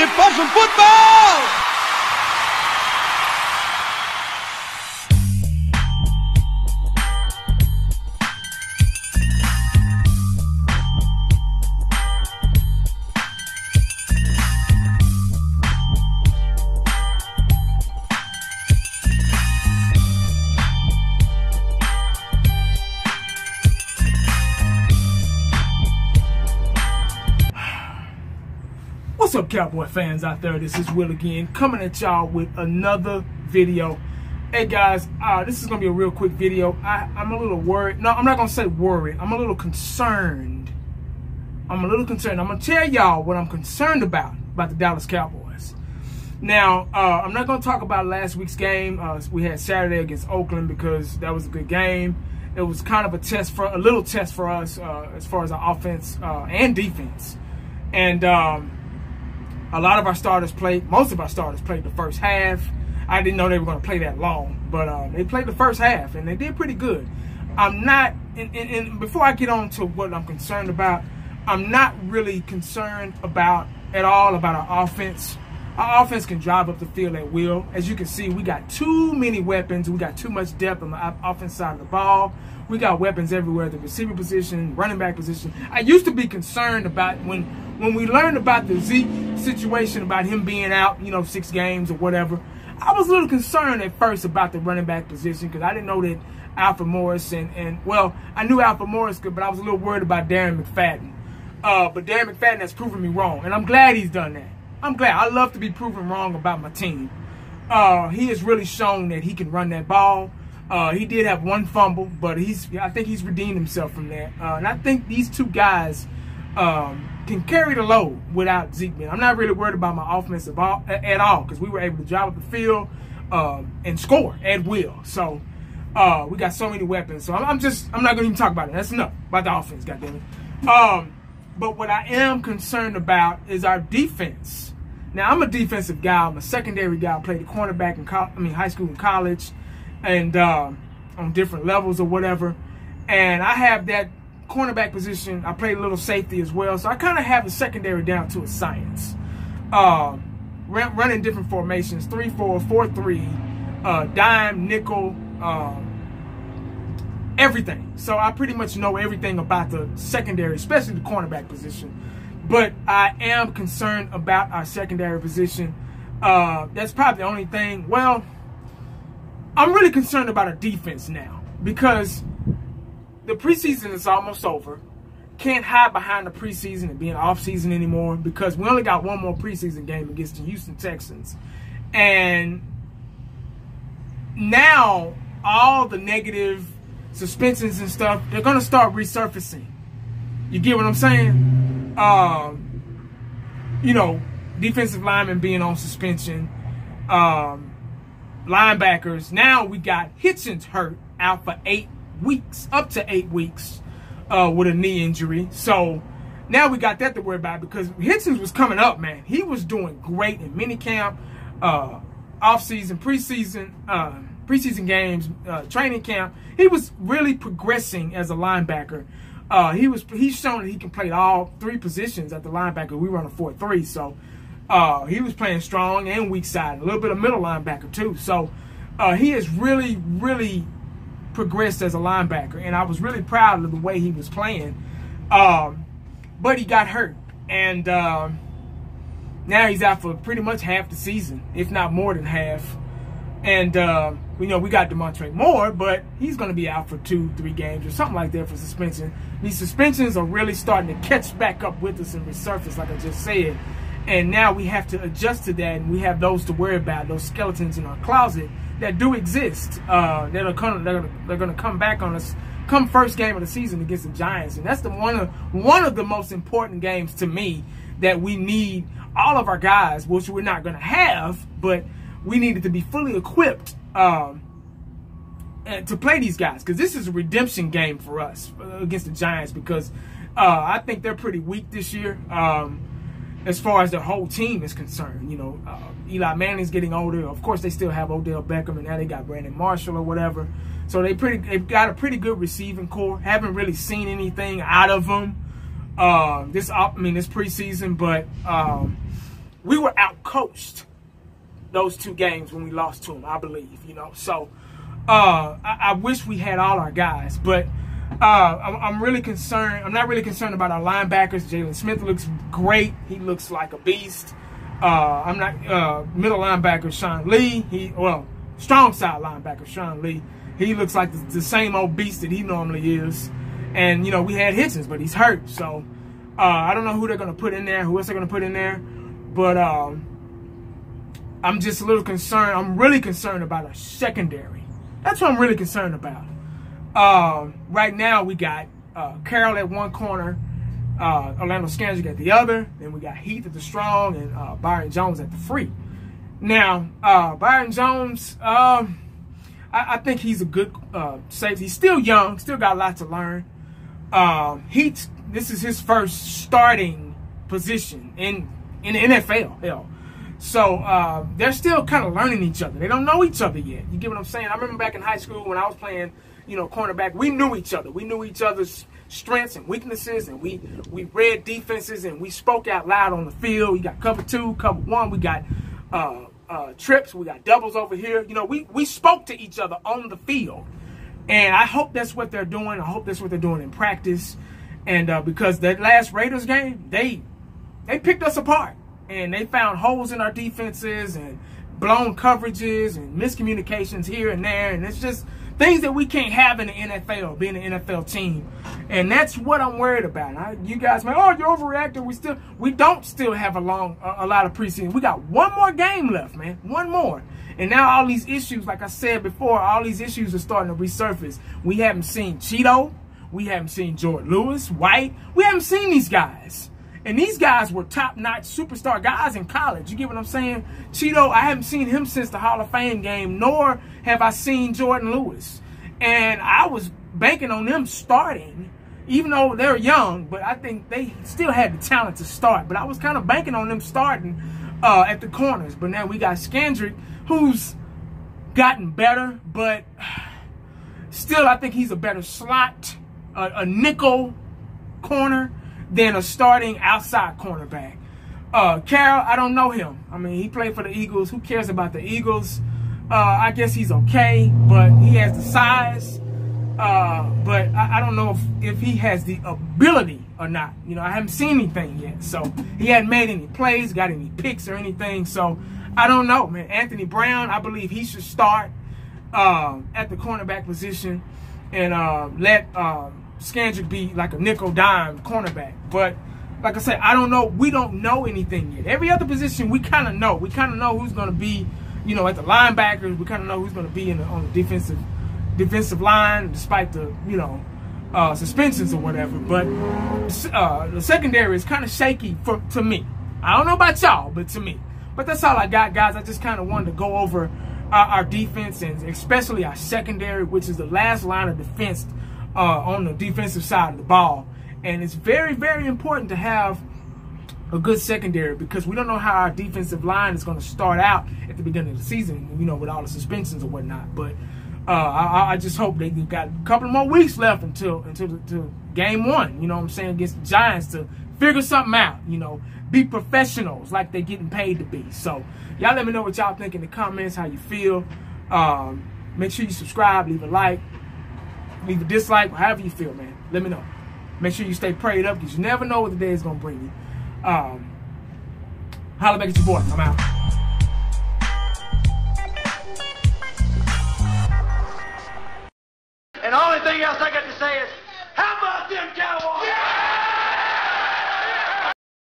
ready for some football? What's up, Cowboy fans out there? This is Will again, coming at y'all with another video. Hey guys, this is gonna be a real quick video. I'm a little worried. No, I'm not gonna say worried. I'm a little concerned. I'm gonna tell y'all what I'm concerned about the Dallas Cowboys. Now, I'm not gonna talk about last week's game. We had Saturday against Oakland because that was a good game. It was kind of a little test for us as far as our offense and defense. And a lot of our starters played, most of our starters played the first half. I didn't know they were going to play that long, but they played the first half, and they did pretty good. I'm not, and before I get on to what I'm concerned about, I'm not really concerned at all about our offense. Our offense can drive up the field at will. As you can see, we got too many weapons. We got too much depth on the offense side of the ball. We got weapons everywhere, the receiver position, running back position. I used to be concerned about when we learned about the Zeke situation, about him being out, 6 games or whatever. I was a little concerned at first about the running back position because I didn't know that Alfred Morris well, I knew Alfred Morris could, but I was a little worried about Darren McFadden. But Darren McFadden has proven me wrong, and I'm glad he's done that. I'm glad. I love to be proven wrong about my team. He has really shown that he can run that ball. He did have one fumble, but I think he's redeemed himself from that. And I think these two guys can carry the load without Zeke. I'm not really worried about my offense at all because we were able to drive up the field and score at will. So we got so many weapons. So I'm not going to even talk about it. That's enough about the offense, goddammit. But what I am concerned about is our defense. Now, I'm a defensive guy. I'm a secondary guy. I played the cornerback in high school and college, and on different levels or whatever. And I have that cornerback position. I played a little safety as well, so I kind of have the secondary down to a science. Running different formations: 3-4, 4-3, dime, nickel, everything. So I pretty much know everything about the secondary, especially the cornerback position. But I am concerned about our secondary position. That's probably the only thing. Well, I'm really concerned about our defense now because the preseason is almost over. Can't hide behind the preseason and being off season anymore because we only got one more preseason game against the Houston Texans. And now all the negative suspensions and stuff, they're going to start resurfacing. You get what I'm saying? Defensive linemen being on suspension, linebackers. Now we got Hitchens hurt out for 8 weeks, up to 8 weeks, with a knee injury. So now we got that to worry about because Hitchens was coming up, man. He was doing great in minicamp, off-season, preseason games, training camp. He was really progressing as a linebacker. He's shown that he can play all 3 positions at the linebacker. We run a 4-3, so he was playing strong and weak side, a little bit of middle linebacker too. So he has really, really progressed as a linebacker, and I was really proud of the way he was playing. But he got hurt, and now he's out for pretty much half the season, if not more than half. And we got DeMontre Moore, but he's going to be out for 2-3 games or something like that for suspension. These suspensions are really starting to catch back up with us and resurface, like I just said. And now we have to adjust to that, and we have those to worry about, those skeletons in our closet that do exist. They're going to come back on us come first game of the season against the Giants, and that's one of the most important games to me that we need all of our guys, which we're not going to have, but we needed to be fully equipped to play these guys, because this is a redemption game for us against the Giants, because I think they're pretty weak this year as far as their whole team is concerned. You know, Eli Manning's getting older. Of course, they still have Odell Beckham, and now they got Brandon Marshall or whatever. So they've got a pretty good receiving core. Haven't really seen anything out of them this preseason, but we were out-coached those 2 games when we lost to them, I believe, you know. So I wish we had all our guys, but I'm really concerned. I'm not really concerned about our linebackers. Jalen Smith looks great. He looks like a beast. I'm not middle linebacker Sean Lee. Strong side linebacker Sean Lee. He looks like the same old beast that he normally is. And you know, we had Hitchens, but he's hurt. So I don't know who they're gonna put in there. Who else they're gonna put in there? But I'm just a little concerned. I'm really concerned about our secondary. That's what I'm really concerned about. Right now we got Carroll at one corner, Orlando Scandrick at the other, then we got Heath at the strong, and Byron Jones at the free. Now, Byron Jones, I think he's a good safety. He's still young, still got a lot to learn. Heath, this is his first starting position in the NFL, hell. So they're still kind of learning each other. They don't know each other yet. You get what I'm saying? I remember back in high school when I was playing, you know, cornerback, we knew each other. We knew each other's strengths and weaknesses, and we read defenses, and we spoke out loud on the field. We got cover 2, cover 1. We got trips. We got doubles over here. You know, we spoke to each other on the field. And I hope that's what they're doing. I hope that's what they're doing in practice. And because that last Raiders game, they picked us apart. And they found holes in our defenses and blown coverages and miscommunications here and there. And it's just things that we can't have in the NFL, being an NFL team. And that's what I'm worried about. You guys may, oh, you're overreacting. We don't still have a lot of preseason. We got one more game left, man. One more. And now all these issues, like I said before, all these issues are starting to resurface. We haven't seen Cheeto. We haven't seen Jordan Lewis, White. We haven't seen these guys. And these guys were top-notch superstar guys in college. You get what I'm saying? Cheeto, I haven't seen him since the Hall of Fame game, nor have I seen Jordan Lewis. And I was banking on them starting, even though they're young, but I think they still had the talent to start. But I was kind of banking on them starting at the corners. But now we got Scandrick, who's gotten better, but still I think he's a better slot, a nickel corner than a starting outside cornerback. Carroll, I don't know him. I mean, he played for the Eagles. Who cares about the Eagles? I guess he's okay, but he has the size. But I don't know if he has the ability or not. You know, I haven't seen anything yet. So he hadn't made any plays, got any picks or anything. So I don't know, man. Anthony Brown, I believe he should start at the cornerback position and let Scandrick be like a nickel dime cornerback. But like I said, I don't know. We don't know anything yet. Every other position we kind of know. We kind of know who's going to be, you know, at the linebackers. We kind of know who's going to be on the defensive line, despite the, you know, suspensions or whatever. But the secondary is kind of shaky to me. I don't know about y'all, but to me. But that's all I got, guys. I just kind of wanted to go over our defense, and especially our secondary, which is the last line of defense on the defensive side of the ball. And it's very, very important to have a good secondary, because we don't know how our defensive line is going to start out at the beginning of the season, you know, with all the suspensions and whatnot. But I just hope they've got a couple more weeks left until game 1, you know what I'm saying, against the Giants, to figure something out, you know, be professionals like they're getting paid to be. So y'all let me know what y'all think in the comments, how you feel. Make sure you subscribe, leave a like, leave a dislike, however you feel, man. Let me know. Make sure you stay prayed up, because you never know what the day is going to bring you. Holla back at your boy. I'm out. And the only thing else I got to say is,